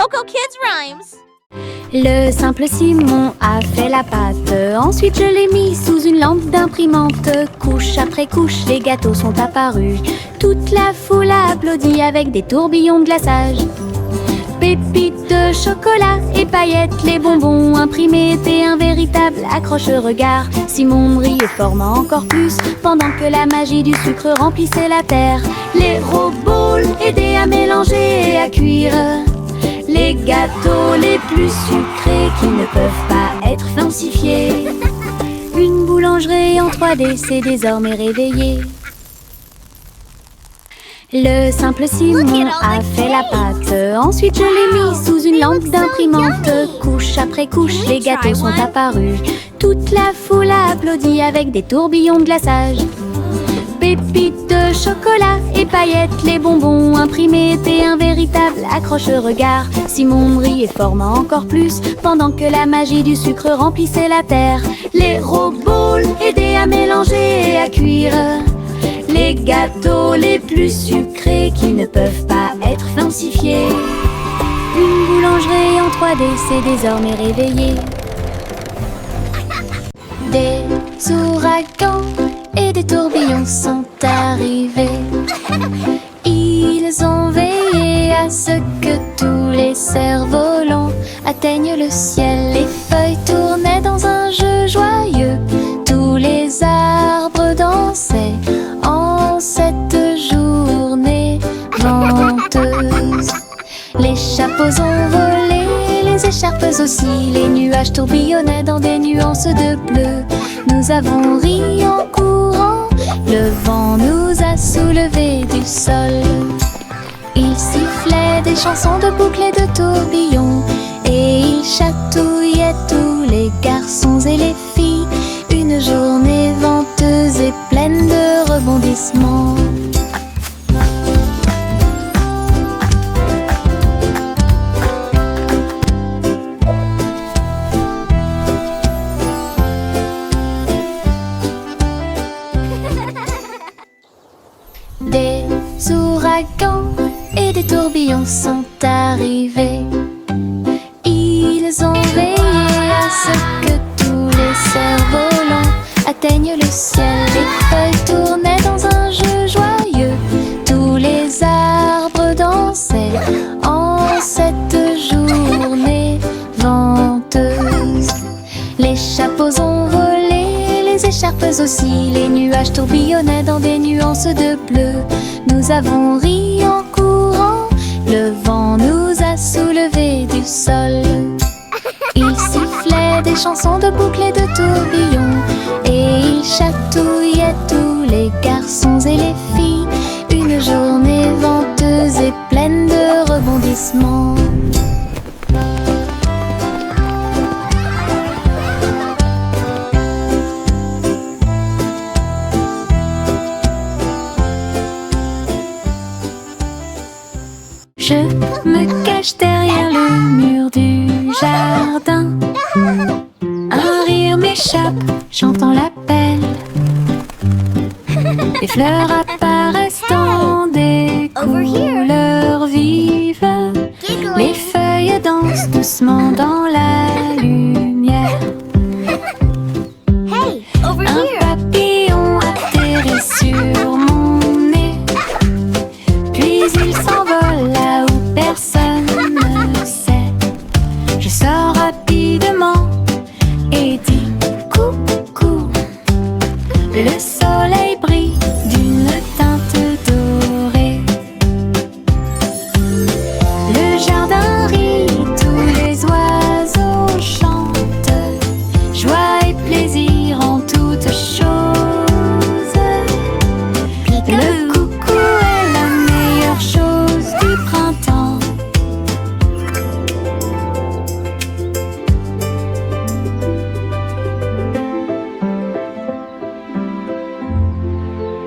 Coco Kids Rhymes. Le simple Simon a fait la pâte. Ensuite je l'ai mis sous une lampe d'imprimante. Couche après couche, les gâteaux sont apparus. Toute la foule a applaudi avec des tourbillons de glaçage. Pépites de chocolat et paillettes, les bonbons imprimés étaient un véritable accroche-regard. Simon brillait formant encore plus pendant que la magie du sucre remplissait la terre. Les robots aidaient à mélanger et à cuire les gâteaux les plus sucrés qui ne peuvent pas être falsifiés. Une boulangerie en 3D s'est désormais réveillée. Le simple Simon a fait la pâte. Ensuite je l'ai mis sous une lampe d'imprimante. Couche après couche, les gâteaux sont apparus. Toute la foule a applaudi avec des tourbillons de glaçage. Pépites de chocolat et paillettes, les bonbons imprimés étaient un véritable accroche-regard. Simon brillait formant encore plus pendant que la magie du sucre remplissait la terre. Les robots aidaient à mélanger et à cuire les gâteaux les plus sucrés qui ne peuvent pas être falsifiés. Une boulangerie en 3D s'est désormais réveillée. Des ouragans et des tourbillons sont arrivés. Ils ont veillé à ce que tous les cerfs-volants atteignent le ciel. Les feuilles tournaient dans un jeu joyeux. Tous les arbres dansaient en cette journée venteuse. Les chapeaux ont volé, les écharpes aussi. Les nuages tourbillonnaient dans des nuances de bleu. Nous avons ri en courant, le vent nous a soulevés du sol. Il sifflait des chansons de boucles et de tourbillons, et il chatouillait tous les garçons et les filles. Une journée venteuse et pleine de rebondissements. Des ouragans et des tourbillons sont arrivés. Ils ont veillé à ce que tous les cerfs-volants atteignent le ciel. Les feuilles tournaient dans un jeu joyeux. Tous les arbres dansaient en cette journée venteuse. Les chapeaux ont volé, les écharpes aussi. Les nuages tourbillonnaient dans des nuances de bleu. Nous avons ri en courant, le vent nous a soulevés du sol. Il sifflait des chansons de boucles et de tourbillons, et il chatouillait tous les garçons et les filles. Une journée venteuse et pleine de rebondissements. Je me cache derrière le mur du jardin. Un rire m'échappe, j'entends l'appel. Les fleurs apparaissent dans des couleurs vives. Les feuilles dansent doucement dans la lumière. Un papillon atterrit sur mon nez, puis il s'envole là où personne ne sait. Je sors rapidement et dis coucou. Le soleil brille d'une teinte dorée. Le jardin rit, tous les oiseaux chantent. Joie et plaisir en toutes choses. Le coucou est la meilleure chose du printemps.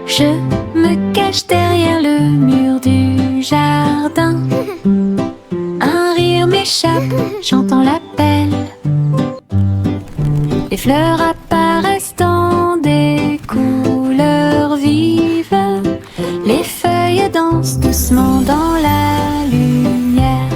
Je me cache derrière le mur du jardin. Un rire m'échappe, j'entends l'appel. Les fleurs apparaissent dans des couleurs vives. Les feuilles dansent doucement dans la lumière.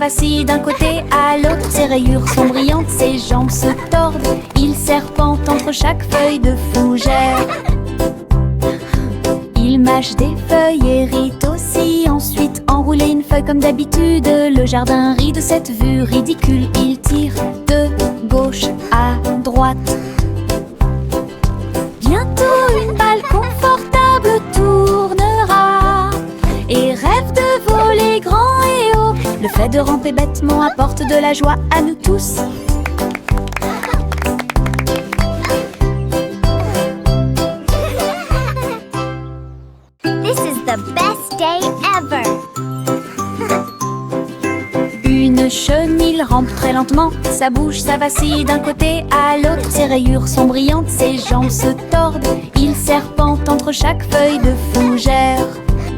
vacille d'un côté à l'autre. Ses rayures sont brillantes, ses jambes se tordent. Il serpente entre chaque feuille de fougère. Il mâche des feuilles, hérite aussi. Ensuite, enrouler une feuille comme d'habitude. Le jardin rit de cette vue ridicule. Il tire de gauche à droite. Bientôt une balle confortable tournera et rêve de voler grand et haut. Le fait de ramper bêtement apporte de la joie à nous tous. This is the best day ever. Une chenille rampe très lentement. Sa bouche, ça vacille d'un côté à l'autre. Ses rayures sont brillantes, ses jambes se tordent. Il serpente entre chaque feuille de fougère.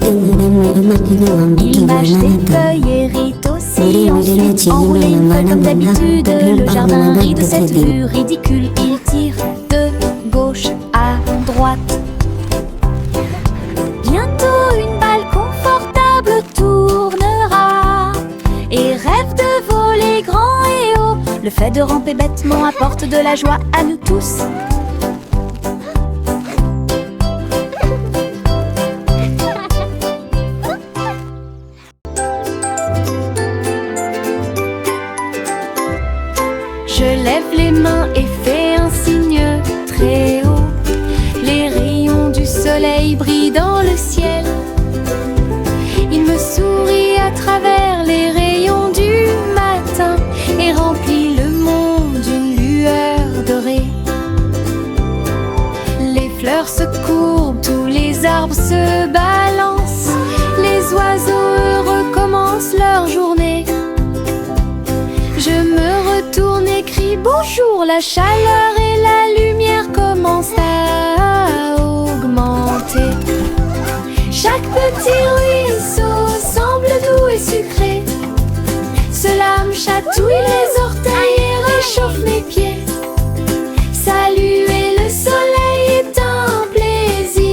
Il mâche des feuilles, hérite aussi. Ensuite, enrouler une feuille comme d'habitude. Le jardin rit de cette vue ridicule. Il tire de gauche à droite. Bientôt une balle confortable tournera et rêve de voler grand et haut. Le fait de ramper bêtement apporte de la joie à nous tous. Je lève les mains et fais un signe très haut. Les rayons du soleil brillent dans le ciel. Il me sourit à travers les rayons du matin et remplit le monde d'une lueur dorée. Les fleurs se courbent, tous les arbres se balancent. Les oiseaux heureux commencent leur journée. Je me retourne et crie bonjour. La chaleur et la lumière commencent à augmenter. Chaque petit ruisseau semble doux et sucré. Cela me chatouille les orteils et réchauffe mes pieds. Saluer le soleil est un plaisir.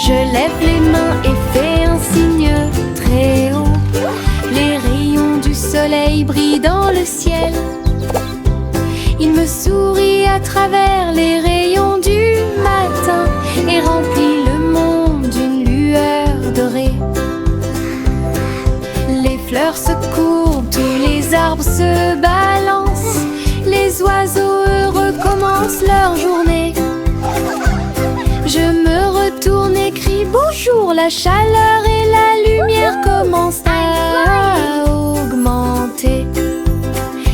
Je lève les mains et fais un signe très haut. Les rayons du soleil brillent dans le ciel. Il me sourit à travers les rayons du matin et remplit le monde d'une lueur dorée. Les fleurs se courbent, tous les arbres se balancent. Les oiseaux heureux commencent leur journée. Je me retourne et crie bonjour. La chaleur et la lumière commencent à augmenter.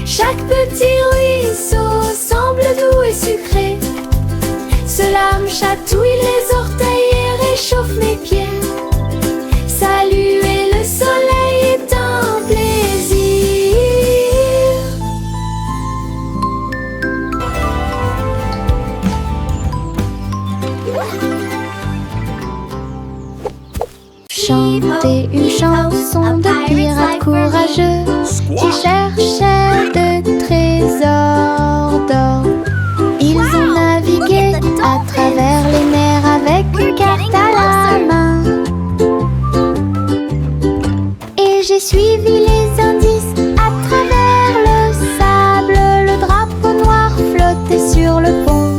Chaque petit ruisseau semble doux et sucré. Cela me chatouille les orteils et réchauffe mes pieds. Saluer le soleil est un plaisir. Chanter une chanson de pirates courageux qui cherchaient de trésors d'or. Ils ont navigué à travers les mers avec une carte à la main. Et j'ai suivi les indices à travers le sable. Le drapeau noir flottait sur le pont.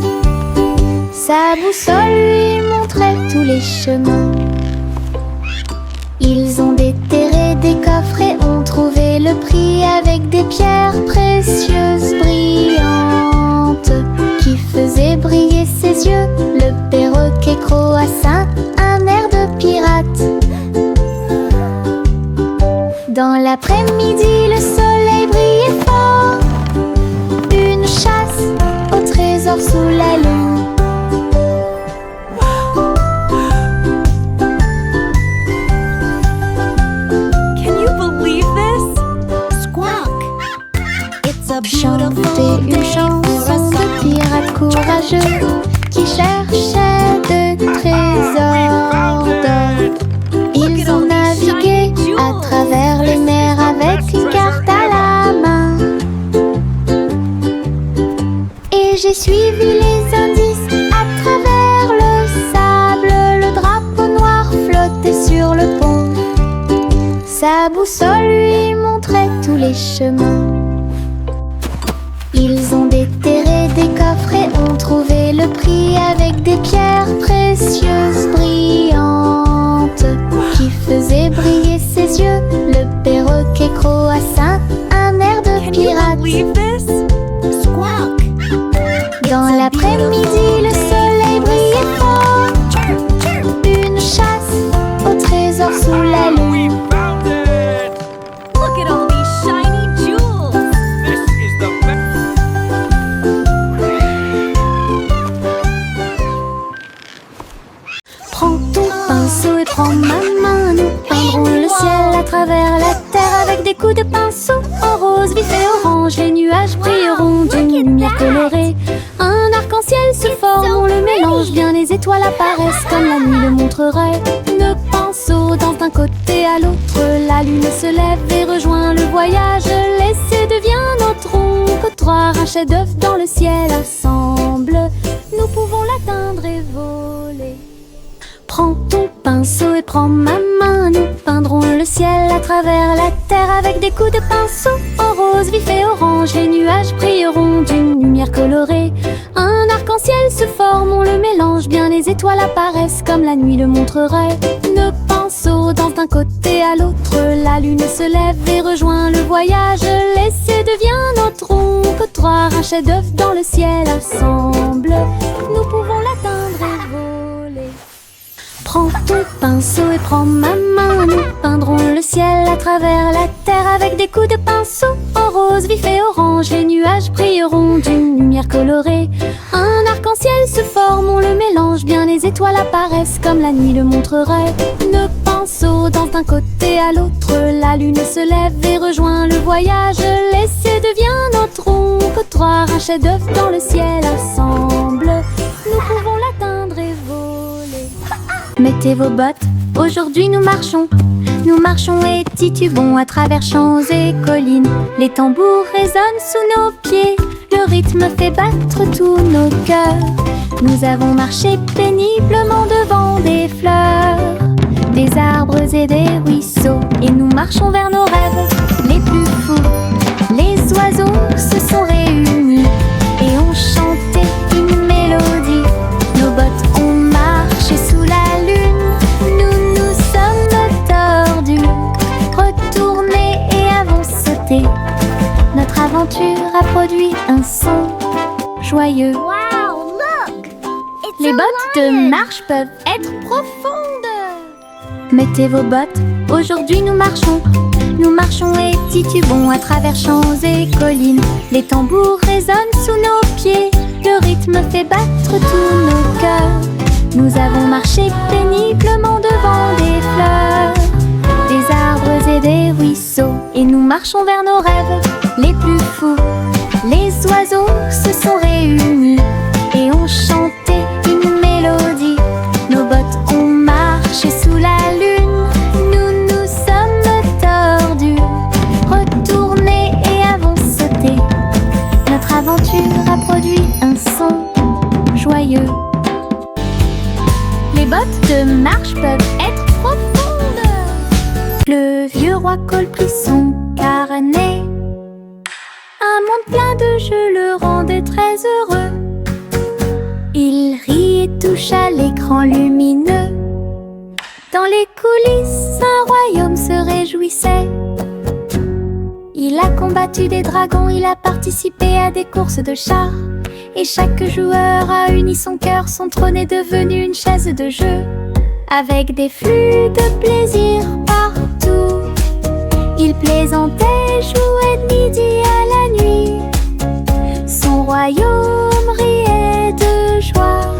Sa boussole lui montrait tous les chemins. Ils ont déterré des coffres et ont trouvé le prix avec des pierres précieuses brillantes qui faisaient briller ses yeux. Le perroquet croassa un air de pirate. Dans l'après-midi, le soleil brillait fort. Une chasse au trésor sous la lune. Chanter une chanson de pirates courageux qui cherchaient de trésors d'or. Ils ont navigué à travers les mers avec une carte Sa boussole lui montrait tous les chemins. Ils ont déterré des coffres et ont trouvé le prix avec des pierres précieuses brillantes qui faisaient briller ses yeux. Le perroquet Croassin, un air de pirate. Dans l'après-midi, le soleil brillait fort. Une chasse au trésor sous la lune. Look at all these shiny jewels. This is the best. Prends ton pinceau et prends ma main. Nous peindrons le ciel à travers la terre avec des coups de pinceau en rose, vif et orange. Les nuages brilleront d'une lumière colorée. Un arc-en-ciel se forme, on le mélange bien. Les étoiles apparaissent comme la nuit le montrerait. Nos pinceaux dansent d'un côté à l'autre. La lune se lève et rejoint le voyage. L'essai devient notre ombre. Trois, un chef-d'œuvre dans le ciel ensemble. Nous pouvons l'atteindre et voler. Prends ton pinceau et prends ma main. Nous peindrons le ciel à travers la terre avec des coups de pinceau en rose, vif et orange. Les nuages brilleront d'une lumière colorée. Un arc-en-ciel se forme, on le mélange bien. Les étoiles apparaissent comme la nuit le montrerait. Nos pinceaux dansent d'un côté à l'autre. La lune se lève et rejoint le voyage. L'essai devient notre ombre. Trois, un chef-d'œuvre dans le ciel ensemble. Nous pouvons l'atteindre et voler. Prends ton pinceau et prends ma main. Nous peindrons le ciel à travers la terre avec des coups de pinceau en rose, vif et orange. Les nuages brilleront d'une lumière colorée. Un arc-en-ciel se forme, on le mélange bien. Les étoiles apparaissent comme la nuit le montrerait. Nos pinceaux dansent d'un côté à l'autre. La lune se lève et rejoint le voyage. L'essai devient notre ombre. Trois, un chef-d'œuvre dans le ciel ensemble. Nous pouvons l'atteindre et voler. Mettez vos bottes, aujourd'hui nous marchons. Nous marchons et titubons à travers champs et collines. Les tambours résonnent sous nos pieds. Le rythme fait battre tous nos cœurs. Nous avons marché péniblement devant des fleurs, des arbres et des ruisseaux. Et nous marchons vers nos rêves les plus fous. Les oiseaux se sont réunis et ont chanté une mélodie. Nos bottes ont marché sous la lune. Nous nous sommes tordus, retournés et avons sauté. Notre aventure a produit un son joyeux. Wow, look! It's Les a bottes lion. de marche peuvent être profondes. Mettez vos bottes, aujourd'hui nous marchons. Nous marchons et titubons à travers champs et collines. Les tambours résonnent sous nos pieds. Le rythme fait battre tous nos cœurs. Nous avons marché péniblement devant des fleurs, des arbres et des ruisseaux. Et nous marchons vers nos rêves les plus fous. Les oiseaux se sont réunis et ont chanté une mélodie. Nos bottes ont marché sous la lune. Nous nous sommes tordus, retournés et avons sauté. Notre aventure a produit un son joyeux. Les bottes de marche peuvent être profondes. Le vieux roi Cole prit son carnet. Un monde plein de jeux le rendait très heureux. Il rit et toucha l'écran lumineux. Dans les coulisses, un royaume se réjouissait. Il a combattu des dragons, il a participé à des courses de chars. Et chaque joueur a uni son cœur, son trône est devenu une chaise de jeu. Avec des flux de plaisir partout, il plaisantait, jouait de midi à la nuit. Son royaume riait de joie.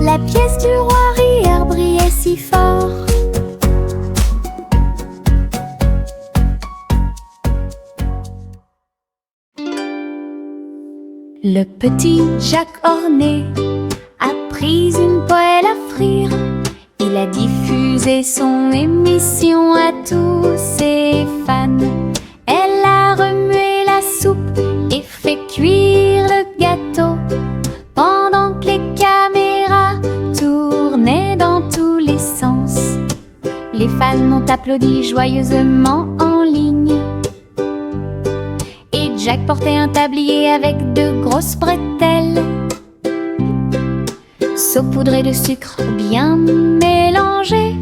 La pièce du roi rire brillait si fort. Le petit Jacques Orné a pris une poêle à frire. Il a diffusé son émission à tous ses fans. Elle a remué la soupe et fait cuire le gâteau, pendant que les caméras tournaient dans tous les sens. Les fans ont applaudi, joyeusement en ligne. Et Jack portait un tablier avec de grosses bretelles, saupoudrées de sucre bien mélangé,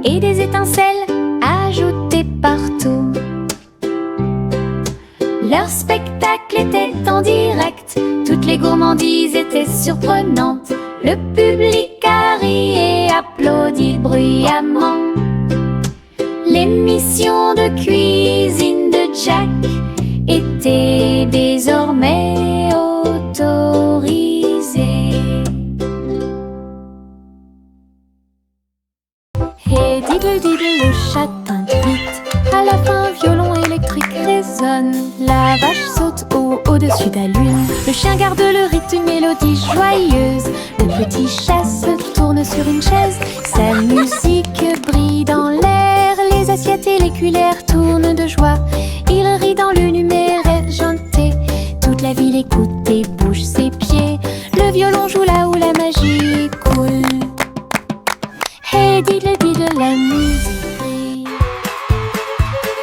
et des étincelles ajoutées partout. Leur spectacle était en direct, toutes les gourmandises étaient surprenantes. Le public a ri et applaudi bruyamment. L'émission de cuisine de Jack était désormais autorisée. Et diddle diddle, le chat tinte vite. À la fin, violon électrique résonne. La vache saute au-dessus de la lune. Le chien garde le rythme d'une mélodie joyeuse. Le petit chat se tourne sur une chaise. Sa musique brille dans l'air. Les assiettes et les cuillères tournent de joie. Il rit dans l'univers enchanté. Toute la ville écoute et bouge ses pieds. Le violon joue là où la magie coule. Hey diddle diddle, la musique brille.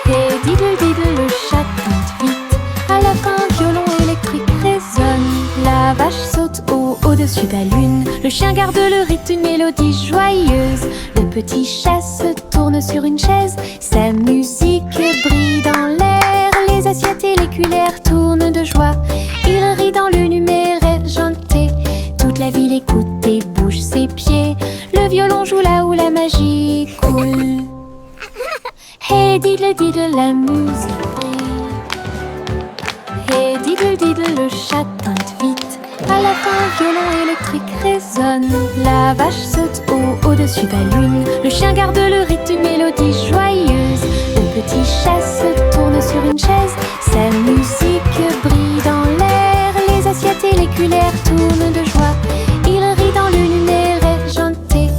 Hey diddle diddle, le chat tinte vite. À la fin, violon électrique résonne. La vache saute au-dessus de la lune. Le chien garde le rythme d'une mélodie joyeuse. Le petit chat se tourne sur une chaise. Sa musique brille dans l'air. Les assiettes et les cuillères tournent de joie. Il rit dans l'univers enchanté. Toute la ville écoute et bouge ses pieds. Le violon joue là où la magie coule. Hey diddle diddle, la musique brille. Hey diddle diddle, le chat tinte vite. À la fin, violon électrique résonne. La vache saute au-dessus de la lune. Le chien garde le rythme d'une mélodie joyeuse. Le petit chat se tourne sur une chaise. Sa musique brille dans l'air. Les assiettes et les cuillères tournent de joie. Il rit dans l'univers enchanté.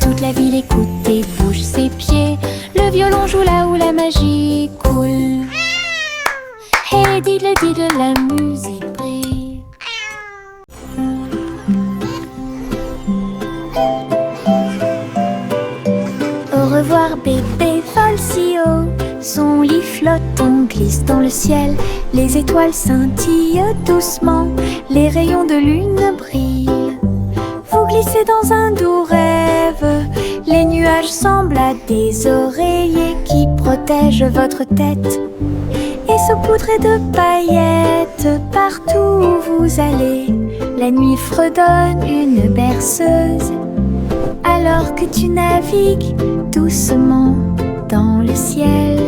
Toute la ville écoute et bouge ses pieds. Le violon joue là où la magie coule. Hey diddle diddle, la musique brille. Au revoir bébé, vole si haut. Son lit flotte, on glisse dans le ciel. Les étoiles scintillent doucement. Les rayons de lune brillent. Vous glissez dans un doux rêve. Les nuages semblent à des oreillers qui protègent votre tête. Et saupoudrés de paillettes partout où vous allez. La nuit fredonne une berceuse alors que tu navigues doucement dans le ciel.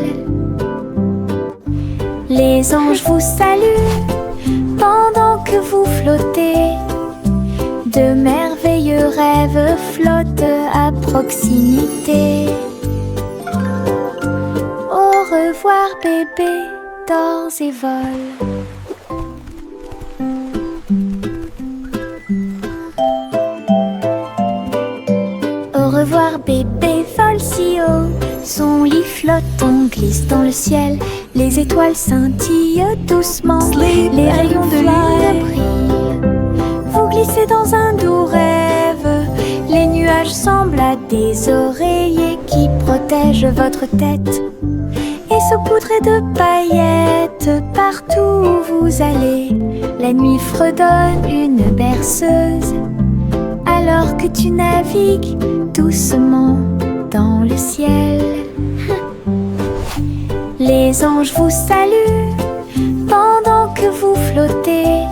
Les anges vous saluent pendant que vous flottez. De merveilleux rêves flottent à proximité. Au revoir bébé, dors et vole. Au revoir bébé, vole si haut. Son lit flotte, on glisse dans le ciel. Les étoiles scintillent doucement. Les rayons de lune brillent. Vous glissez dans un doux rêve. Les nuages semblent à des oreillers qui protègent votre tête. Et saupoudrés de paillettes partout où vous allez. La nuit fredonne une berceuse alors que tu navigues doucement dans le ciel. Les anges vous saluent pendant que vous flottez.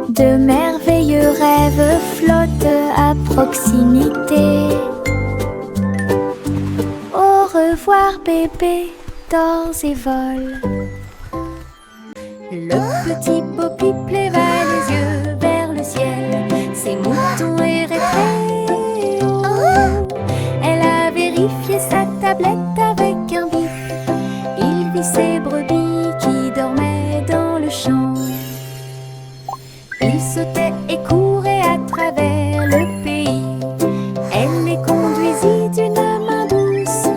De merveilleux rêves flottent à proximité. Au revoir bébé, dors et vole. Le petit Poppy leva les yeux vers le ciel. Ses moutons erraient très haut. Elle a vérifié sa tablette avec un bip. Il vit ses brebis qui dormaient dans le champ. Il sautait et courait à travers le pays. Elle les conduisit d'une main douce.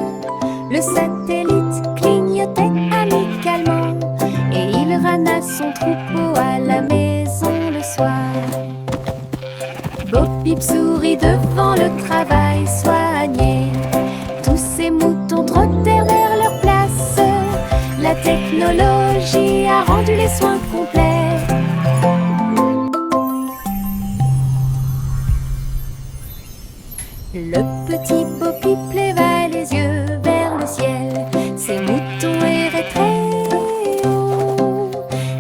Le satellite clignotait amicalement et il ramena son troupeau à la maison le soir. Bo Peep sourit devant le travail soigné. soins complets. Le petit Poppy leva les yeux vers le ciel. Ses moutons erraient très haut.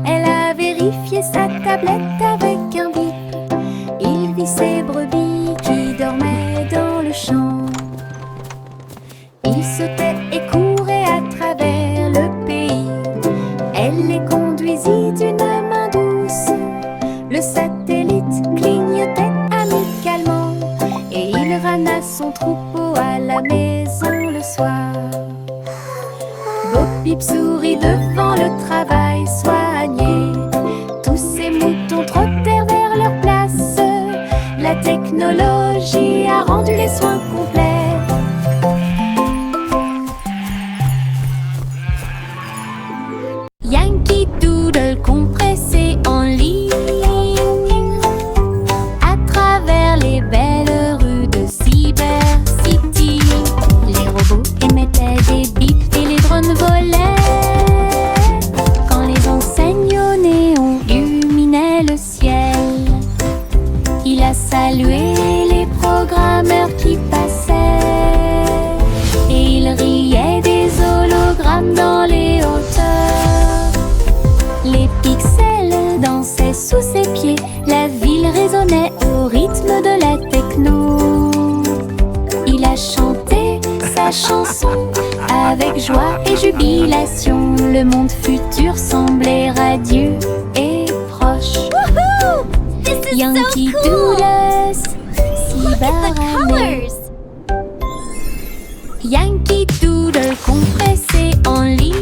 Elle a vérifié sa tablette avec un bip. Il vit ses brebis qui dormaient dans le champ. Il sautait et courait à travers le pays. Elle les conduisit d'une main douce. Le satellite clignotait amicalement et il ramena son troupeau à la maison le soir. Bo Peep sourit devant le travail soigné. Tous ces moutons trottèrent vers leur place. La technologie a rendu les soins complets. Yankee Doodle compressé en ligne à travers les belles rues de Cyber City. Les robots émettaient des bips et les drones volaient quand les enseignes au néon illuminaient le ciel. Il a salué les programmeurs qui passaient et il riait des hologrammes dans les hauteurs. Les pixels dansaient sous ses pieds, la ville résonnait au rythme de la techno. Il a chanté sa chanson avec joie et jubilation. Le monde futur semblait radieux et proche. Woohoo! This is Yankee so cool! Doodles, Look at the Cyber colors! Yankee Doodle compressé en ligne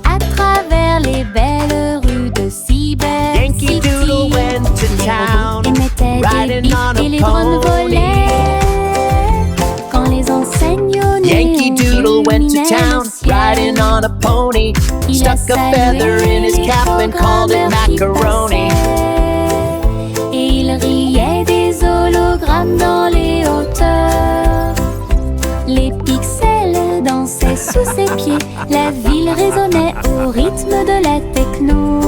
à travers les belles rues de Cyber Yankee City. Doodle went to Les town, robots émettaient des riding bips on a et les drones pony. volaient quand les enseignes au Yankee néon Doodle went to illuminaient town, le ciel. riding on a pony. Il a Stuck a feather in his salué cap and les called it programmeurs qui macaroni. passaient. Et il riait des hologrammes dans les hauteurs. Les pixels dansaient sous ses pieds. La ville résonnait au rythme de la techno.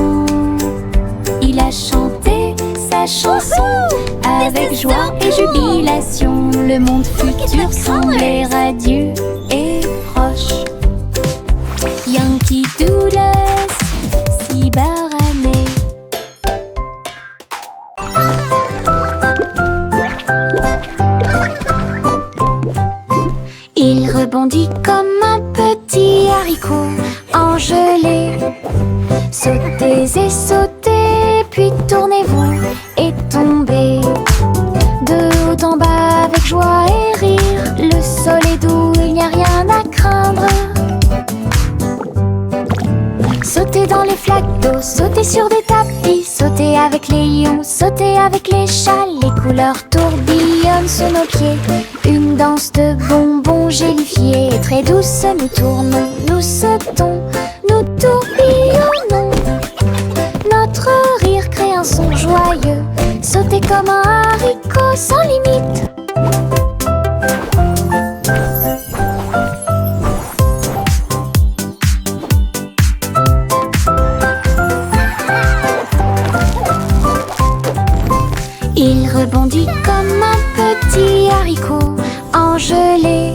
Il a chanté sa chanson avec is joie so et cool. jubilation. Le monde futur the semblait colors. radieux et proche. Yankee Doodles, Cyberannée. Il rebondit comme un petit haricot engelé. Sautez et sautez, puis tournez-vous et tombez. De haut en bas avec joie et rire. Le sol est doux, il n'y a rien à craindre. Sautez dans les flaques d'eau, sautez sur des tapis, sautez avec les lions, sautez avec les chats. Les couleurs tourbillonnent sous nos pieds. Une danse de bonbons gélifiés et très douce. Nous tournons, nous sautons, nous tourbillonnons. Notre rire crée un son joyeux. Sautez comme un haricot sans limite. Il rebondit comme un petit haricot engelé.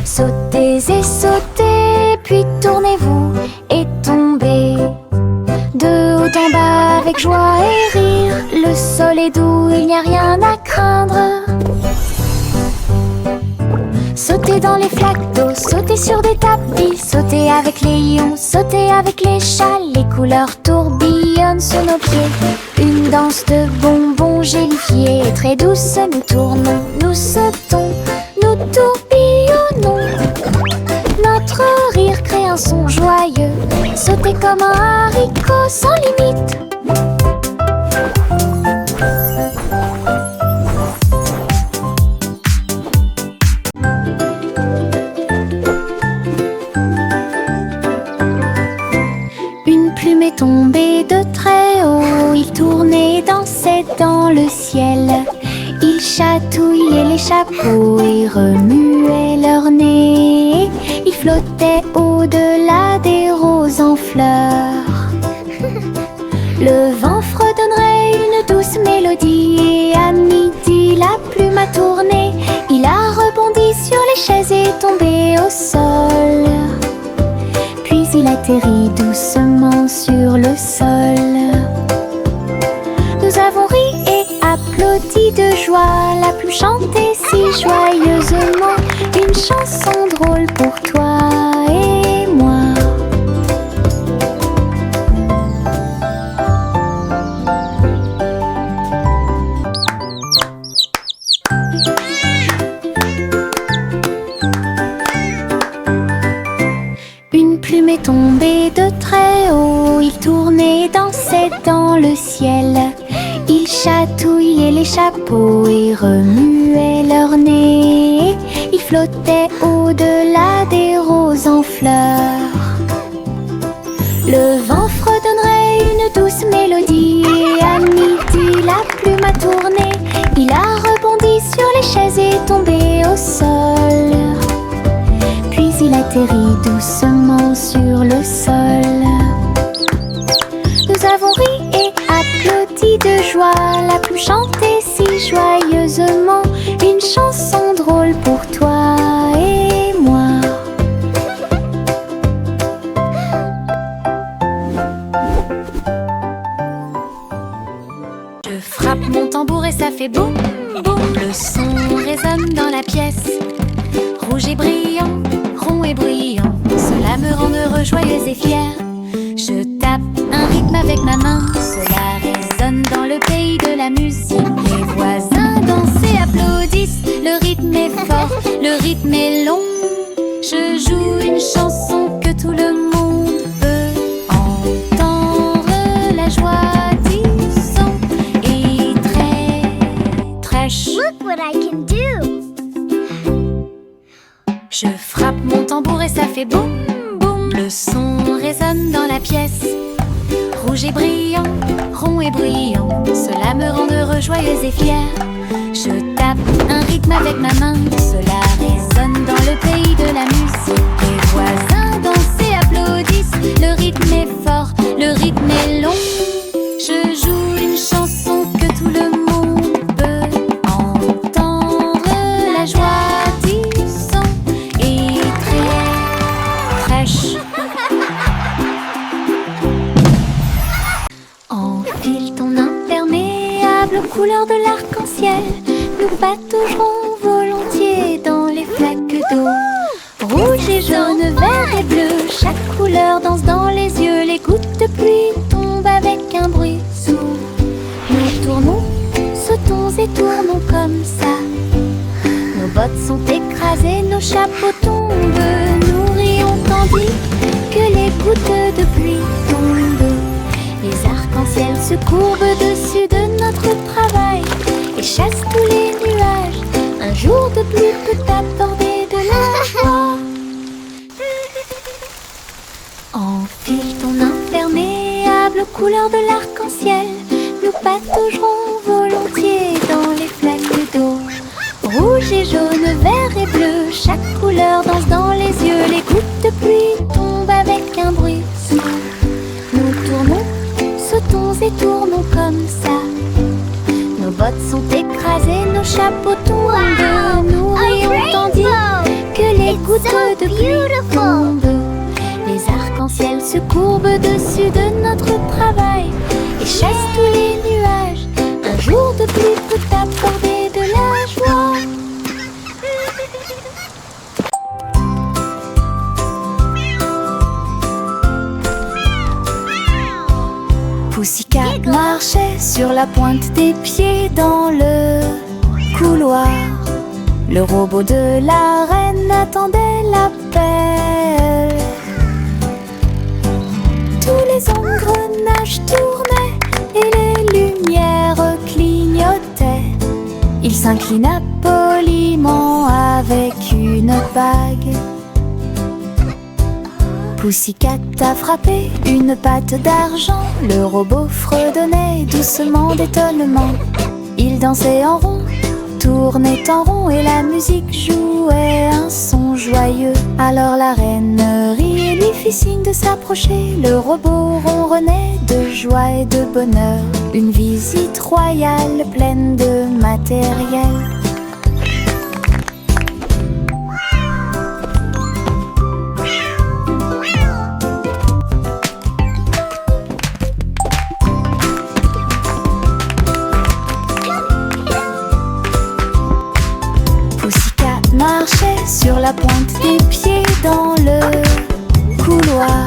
Sautez et sautez, puis tournez-vous et tombez. De haut en bas avec joie et rire. Le sol est doux, il n'y a rien à craindre. Sautez dans les flaques d'eau, sautez sur des tapis, sautez avec les lions, sautez avec les chats. Les couleurs tourbillonnent sous nos pieds. Une danse de bonbons gélifiés et très douce. Nous tournons, nous sautons, nous tourbillonnons. Notre rire crée un son joyeux. Sautez comme un haricot sans limite. Une plume est tombée de très haut. Il tournait et dansait dans le ciel. Ils chatouillaient les chapeaux et remuaient leur nez. Ils flottaient au-delà des roses en fleurs. atterrit doucement sur le sol. Nous avons ri et applaudi de joie, la pluie chantait si joyeusement une chanson drôle pour toi et moi. Une plume est tombée de très haut, il tournait, dansait dans le ciel. Ils chatouillaient les chapeaux et remuaient leur nez. Ils flottaient au-delà des roses en fleurs. Le vent fredonnerait une douce mélodie et à midi la plume a tourné. Il a rebondi sur les chaises et tombé au sol. Puis il atterrit doucement sur le sol. Nous avons ri et applaudi de joie, la pluie chantait si joyeusement une chanson drôle pour toi et moi. Je frappe mon tambour et ça fait boum, boum. Le son résonne dans la pièce. Rouge et brillant, rond et bruyant, cela me rend heureux, joyeuse et fière. Je tape un rythme avec ma main, cela résonne dans le pays de la musique. Les voisins dansent et applaudissent, le rythme est fort, le rythme est long. Je joue une chanson que tout le monde peut entendre, la joie du son est très chou. Look what I can do. Je frappe mon tambour et ça fait boum, boum. Le son résonne dans la pièce. Rouge et brillant, rond et bruyant, cela me rend heureux, joyeuse et fière. Je tape un rythme avec ma main, cela résonne dans le pays de la musique. Les voisins dansent et applaudissent, le rythme est fort, le rythme est long. Je joue une chanson que tout le monde peut entendre, la joie du son est très chou. Enfile ton imperméable aux couleurs de l'arc-en-ciel. Nous pataugerons volontiers dans les flaques d'eau. Rouge et jaune, vert et bleu, chaque couleur danse dans les yeux. Les gouttes de pluie tombent avec un bruit sourd. Nous tournons, sautons et tournons comme ça. Nos bottes sont écrasées, nos chapeaux tombent. Nous rions tandis que les gouttes de pluie tombent. Les arcs-en-ciel se courbent dessus de notre travail et chassent tous les nuages. Un jour de pluie peut apporter de la joie. Enfile ton imperméable aux couleurs de l'arc-en-ciel. Nous pataugerons volontiers dans les flaques d'eau. Rouge et jaune, vert et bleu, chaque couleur danse dans les yeux. Les gouttes de pluie tombent avec un bruit sourd. Nous tournons, sautons et tournons comme ça. Nos bottes sont écrasées, nos chapeaux tombent. Nous rions tandis que les gouttes de pluie tombent. Les arcs-en-ciel se courbent dessus de notre travail et chassent tous les nuages. Un jour de pluie peut apporter de la joie. Pussycat marchait sur la pointe des pieds dans le couloir. Le robot de la reine attendait l'appel. Tous les engrenages tournaient et les lumières clignotaient. Il s'inclina poliment avec une bague. Pussycat a frappé une patte d'argent. Le robot fredonnait doucement d'étonnement. Il dansait en rond, tournait en rond et la musique jouait un son joyeux. Alors la reine rit et lui fit signe de s'approcher. Le robot ronronnait de joie et de bonheur. Une visite royale pleine de matériel. sur la pointe des pieds dans le couloir.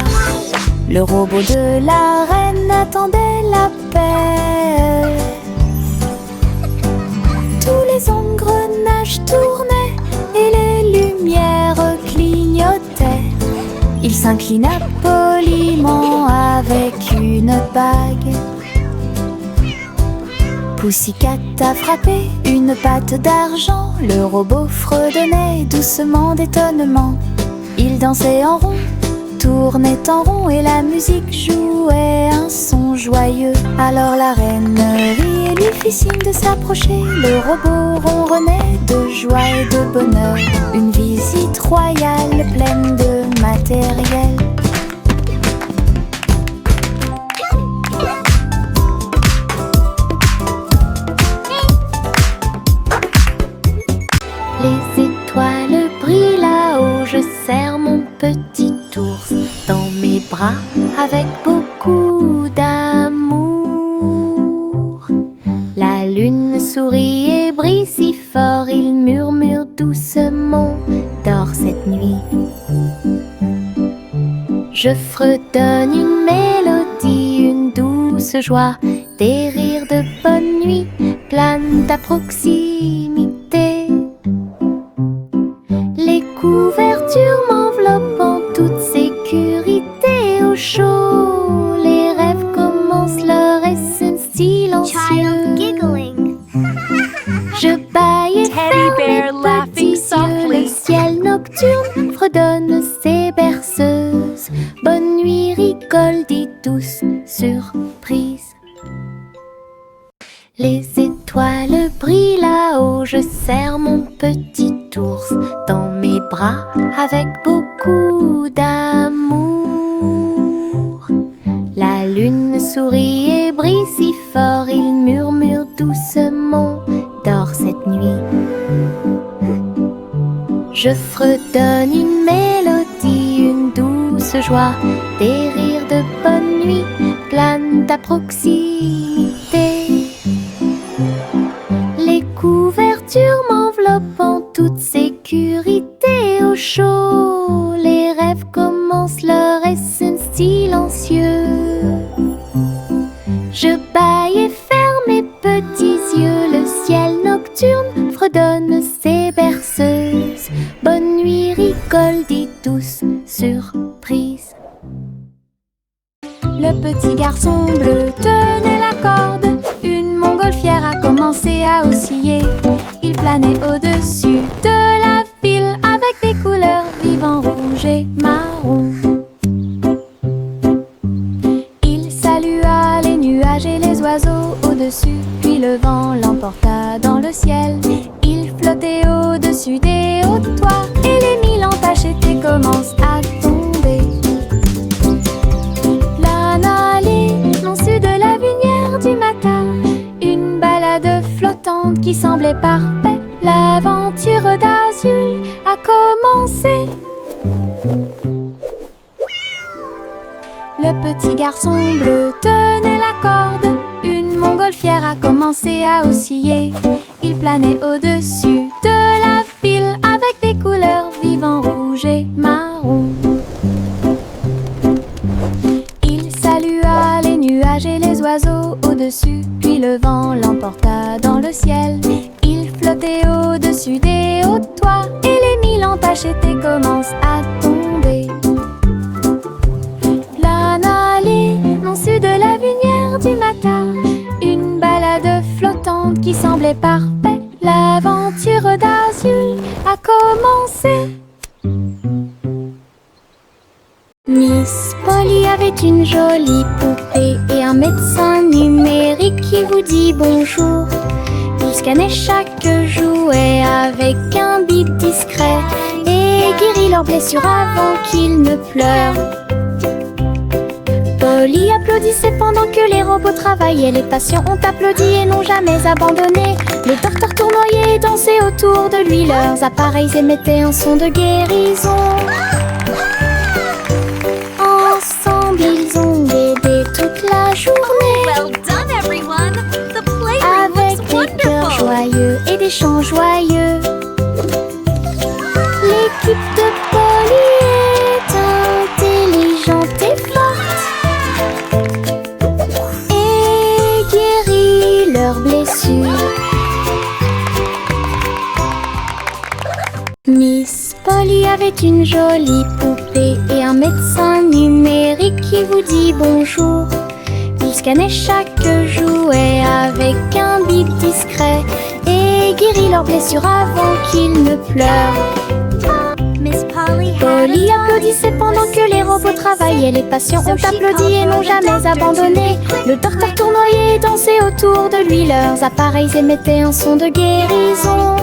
Le robot de la reine attendait l'appel. Tous les engrenages tournaient et les lumières clignotaient. Il s'inclina poliment avec une bague. Pussycat a frappé une patte d'argent. Le robot fredonnait doucement d'étonnement. Il dansait en rond, tournait en rond et la musique jouait un son joyeux. Alors la reine rit et lui fit signe de s'approcher. Le robot ronronnait de joie et de bonheur. Une visite royale pleine de matériel. Les étoiles brillent là-haut, je serre mon petit ours dans mes bras avec beaucoup d'amour. La lune sourit et brille si fort, il murmure doucement, dors cette nuit. Je fredonne une mélodie, une douce joie, des rires de bonne nuit planent à proximité. Les couvertures m'enveloppent en toute sécurité. Au chaud, les rêves commencent leur essai silencieux. Child giggling. Je bâille et ferme bear mes laughing petits yeux. Le ciel nocturne fredonne ses berceuses. Bonne nuit, rigole, dit douce surprise. Les étoiles brillent là-haut, je serre mon petit ours dans mes bras avec beaucoup d'amour. La lune sourit et brille si fort, il murmure doucement, dors cette nuit. Je fredonne une mélodie, une douce joie, des rires de bonne nuit planent à proximité. Les couvertures m'enveloppent en toute sécurité. Au chaud, les rêves commencent leur essai silencieux. Je bâille et ferme mes petits yeux. Le ciel nocturne fredonne ses berceuses. Bonne nuit, rigole, dit douce surprise. Le petit garçon bleu tenait la corde. Une montgolfière a commencé à osciller. Il planait au-dessus de la ville avec des couleurs vives, rouge et marron. Il salua les nuages et les oiseaux au-dessus, puis le vent l'emporta dans le ciel. Il flottait au-dessus des hauts toits et les mille entachés commencent à tomber. L'analyse non su de la lumière du matin, une balade flottante qui semblait parfaite. L'aventure d'Azul a commencé. Le petit garçon bleu tenait la corde. Une montgolfière a commencé à osciller. Il planait au-dessus de la ville avec des couleurs vives, rouge et marron. Il salua les nuages et les oiseaux au-dessus, puis le vent l'emporta dans le ciel. Il flottait au-dessus des hauts toits et les mille entachés commencent à tomber. L'analyse non su de la lumière du matin, une balade flottante qui semblait parfaite. L'aventure d'Azul a commencé. Miss Polly avait une jolie poupée et un médecin numérique qui vous dit bonjour. Il scannait chaque jouet avec un bip discret et guérit leurs blessures avant qu'ils ne pleurent. Polly applaudissait pendant que les robots travaillaient. Les patients ont applaudi et n'ont jamais abandonné. Les docteurs tournoyaient et dansaient autour de lui. Leurs appareils émettaient un son de guérison. Ensemble, ils ont aidé toute la journée. Well done, everyone. The playroom Avec looks des cœurs wonderful. joyeux et des chants joyeux. Les L'équipe de Polly est intelligente et forte et guérit leurs blessures. Miss Polly avait une jolie poupée et un médecin numérique qui vous dit bonjour. Il scannait chaque jouet avec un bip discret et guérit leurs blessures avant qu'ils ne pleurent. Miss Polly had Polly a applaudissait pendant que les robots travaillaient. Les patients ont applaudi et n'ont jamais abandonné. Le docteur tournoyait et dansait autour de lui. Leurs appareils émettaient un son de guérison.